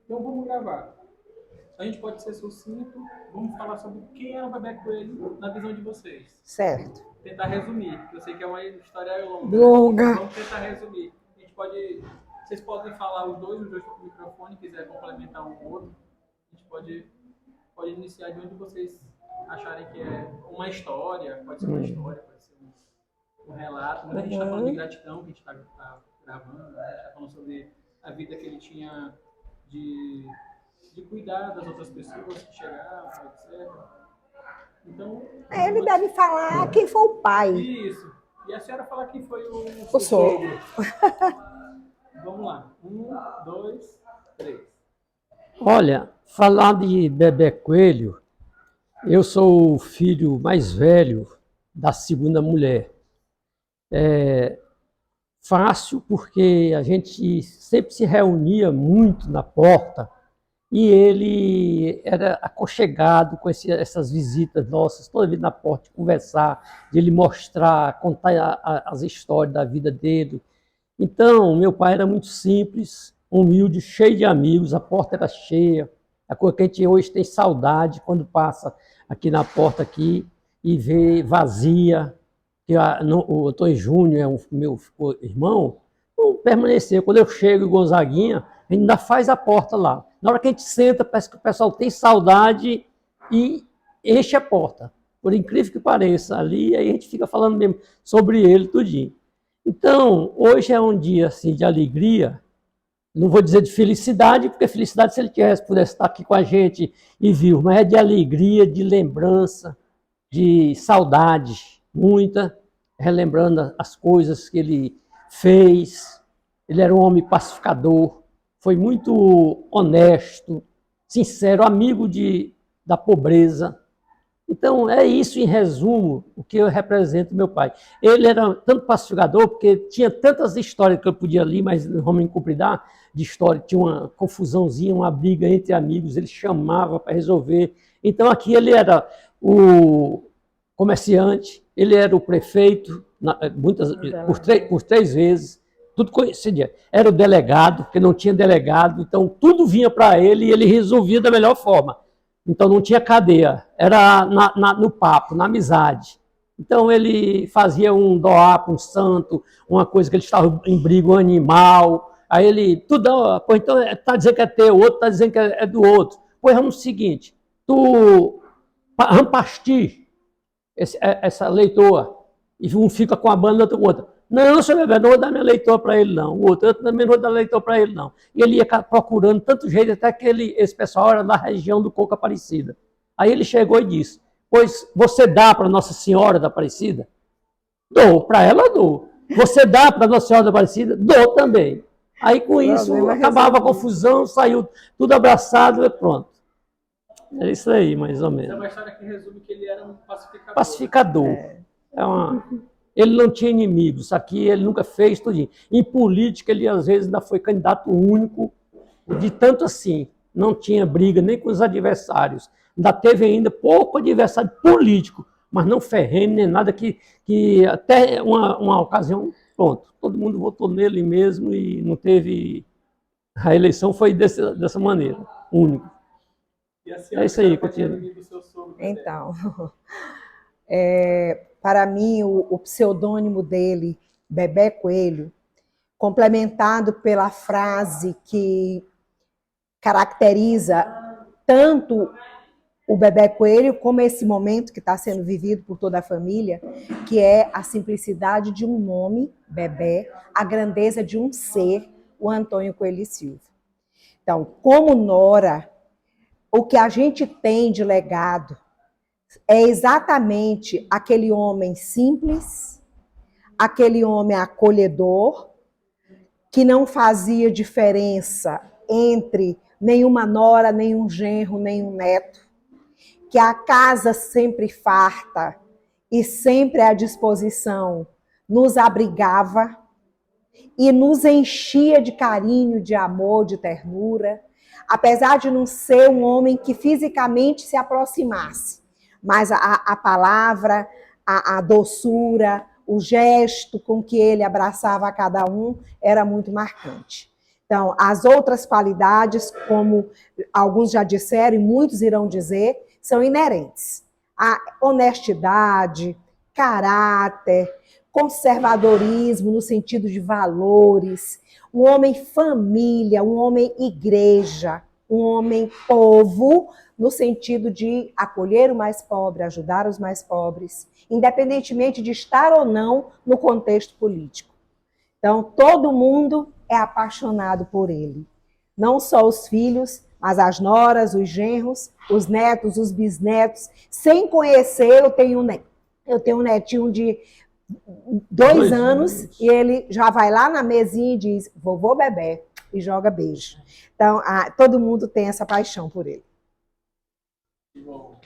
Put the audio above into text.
Então vamos gravar. A gente pode ser sucinto, vamos falar sobre quem é o Bebé Coelho na visão de vocês. Certo. Tentar resumir, porque eu sei que é uma história longa, né? Longa. Vamos tentar resumir. A gente pode. Vocês podem falar os dois com o microfone, quiser complementar um ou outro. A gente pode iniciar de onde vocês acharem que é uma história, pode ser uma história, pode ser um relato, mas a gente está falando de gratidão, que a gente está gravando, né? A gente está falando sobre a vida que ele tinha de, de cuidar das outras pessoas que chegavam, etc. Então, Ele deve falar quem foi o pai. isso. E a senhora falar quem foi o O sogro. sogro. Vamos lá. 1, 2, 3. Olha, falar de Bebé Coelho, eu sou o filho mais velho da segunda mulher. É fácil porque a gente sempre se reunia muito na porta e ele era aconchegado com essas visitas nossas, toda vez na porta, de conversar, de ele mostrar, contar as histórias da vida dele. Então, meu pai era muito simples, humilde, cheio de amigos, a porta era cheia. A coisa que a gente hoje tem saudade quando passa aqui na porta aqui e vê vazia, que o Antônio Júnior é meu irmão, não permaneceu. Quando eu chego em Gonzaguinha, a gente ainda faz a porta lá. Na hora que a gente senta, parece que o pessoal tem saudade e enche a porta. Por incrível que pareça, ali aí a gente fica falando mesmo sobre ele tudinho. Então, hoje é um dia assim de alegria, não vou dizer de felicidade, porque felicidade se ele pudesse estar aqui com a gente e vivo, mas é de alegria, de lembrança, de saudade, muita, relembrando as coisas que ele fez. Ele era um homem pacificador, foi muito honesto, sincero, amigo da pobreza. Então, é isso, em resumo, o que eu represento meu pai. Ele era tanto pacificador, porque tinha tantas histórias que eu podia ler, mas não vamos encobridar de história, tinha uma confusãozinha, uma briga entre amigos, ele chamava para resolver. Então, aqui ele era o comerciante, ele era o prefeito, por 3 vezes, tudo coincidia. Era o delegado, porque não tinha delegado, então tudo vinha para ele e ele resolvia da melhor forma. Então não tinha cadeia, era no papo, na amizade. Então ele fazia um doar para um santo, uma coisa que ele estava em briga, um animal. Aí ele, tudo, pô, então está dizendo que é teu, o outro está dizendo que é do outro. Pois vamos o seguinte, vamos partir essa leitoa, e um fica com a banda, outro com outra. Não, senhor Bebé, não vou dar minha leitora para ele, não. O outro, eu também não vou dar leitor para ele, não. E ele ia procurando tanto jeito, até que esse pessoal era da região do Coco Aparecida. Aí ele chegou e disse, pois você dá para Nossa Senhora da Aparecida? Dou, para ela dou. Você dá para Nossa Senhora da Aparecida? Dou também. Aí com isso, acabava a confusão, saiu tudo abraçado e pronto. É isso aí, mais ou menos. Essa é uma história que resume que ele era um pacificador. Pacificador. Ele não tinha inimigos, aqui ele nunca fez tudinho. Em política, ele às vezes ainda foi candidato único, de tanto assim, não tinha briga nem com os adversários. Ainda teve ainda pouco adversário político, mas não ferrenho, nem nada que até uma ocasião, pronto, todo mundo votou nele mesmo e não teve... A eleição foi dessa maneira, único. É isso aí, continua. Então, para mim, o pseudônimo dele, Bebé Coelho, complementado pela frase que caracteriza tanto o Bebé Coelho como esse momento que está sendo vivido por toda a família, que é a simplicidade de um nome, Bebé, a grandeza de um ser, o Antônio Coelho Silva. Então, como nora, o que a gente tem de legado é exatamente aquele homem simples, aquele homem acolhedor, que não fazia diferença entre nenhuma nora, nenhum genro, nenhum neto, que a casa sempre farta e sempre à disposição nos abrigava e nos enchia de carinho, de amor, de ternura, apesar de não ser um homem que fisicamente se aproximasse, mas a palavra, a doçura, o gesto com que ele abraçava a cada um era muito marcante. Então, as outras qualidades, como alguns já disseram e muitos irão dizer, são inerentes. A honestidade, caráter, conservadorismo no sentido de valores, um homem família, um homem igreja, um homem povo, no sentido de acolher o mais pobre, ajudar os mais pobres, independentemente de estar ou não no contexto político. Então, todo mundo é apaixonado por ele. Não só os filhos, mas as noras, os genros, os netos, os bisnetos. Sem conhecê-lo, eu tenho um netinho de 2 anos e ele já vai lá na mesinha e diz, vovô Bebé, e joga beijo. Então, todo mundo tem essa paixão por ele. Que bom.